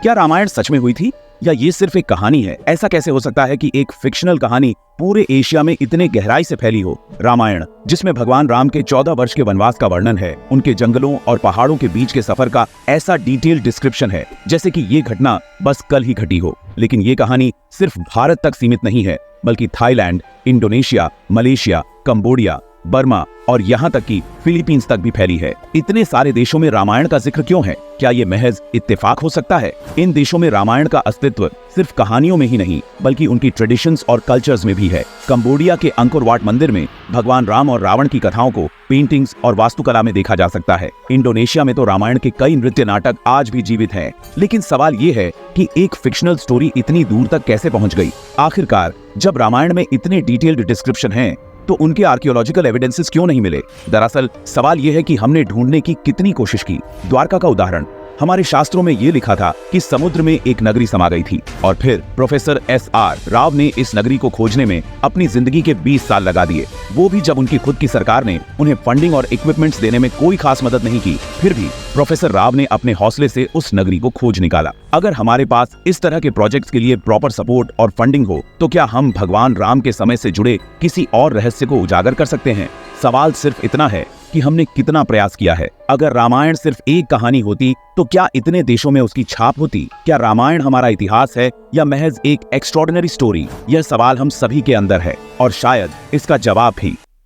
क्या रामायण सच में हुई थी या ये सिर्फ एक कहानी है? ऐसा कैसे हो सकता है कि एक फिक्शनल कहानी पूरे एशिया में इतने गहराई से फैली हो? रामायण, जिसमें भगवान राम के 14 वर्ष के वनवास का वर्णन है, उनके जंगलों और पहाड़ों के बीच के सफर का ऐसा डिटेल डिस्क्रिप्शन है जैसे कि ये घटना बस कल ही घटी हो। लेकिन ये कहानी सिर्फ भारत तक सीमित नहीं है, बल्कि Thailand, Indonesia, Malaysia, Cambodia, Burma और यहाँ तक कि फिलीपींस तक भी फैली है। इतने सारे देशों में रामायण का जिक्र क्यों है? क्या ये महज इत्तेफाक हो सकता है? इन देशों में रामायण का अस्तित्व सिर्फ कहानियों में ही नहीं, बल्कि उनकी ट्रेडिशंस और कल्चर्स में भी है। कंबोडिया के अंकोर वाट मंदिर में भगवान राम और रावण की कथाओं को पेंटिंग्स और वास्तुकला में देखा जा सकता है। इंडोनेशिया में तो रामायण के कई नृत्य नाटक आज भी जीवित हैं। लेकिन सवाल ये है कि एक फिक्शनल स्टोरी इतनी दूर तक कैसे पहुंच गई? आखिरकार जब रामायण में इतने डिटेल्ड डिस्क्रिप्शन हैं, तो उनके आर्कियोलॉजिकल एविडेंसेस क्यों नहीं मिले? दरअसल सवाल यह है कि हमने ढूंढने की कितनी कोशिश की। द्वारका का उदाहरण, हमारे शास्त्रों में यह लिखा था कि समुद्र में एक नगरी समा गई थी, और फिर प्रोफेसर एस.आर. राव ने इस नगरी को खोजने में अपनी जिंदगी के 20 साल लगा दिए, वो भी जब उनकी खुद की सरकार ने उन्हें फंडिंग और इक्विपमेंट्स देने में कोई खास मदद नहीं की। फिर भी प्रोफेसर राव ने अपने हौसले से उस नगरी को खोज निकाला। अगर हमारे पास इस तरह के प्रोजेक्ट्स के लिए प्रॉपर सपोर्ट और फंडिंग हो, तो क्या हम भगवान राम के समय से जुड़े किसी और रहस्य को उजागर कर सकते हैं? सवाल सिर्फ इतना है कि हमने कितना प्रयास किया है। अगर रामायण सिर्फ एक कहानी होती, तो क्या इतने देशों में उसकी छाप होती? क्या रामायण हमारा इतिहास है या महज एक एक्स्ट्रॉर्डिनरी स्टोरी? यह सवाल हम सभी के अंदर है, और शायद इसका जवाब भी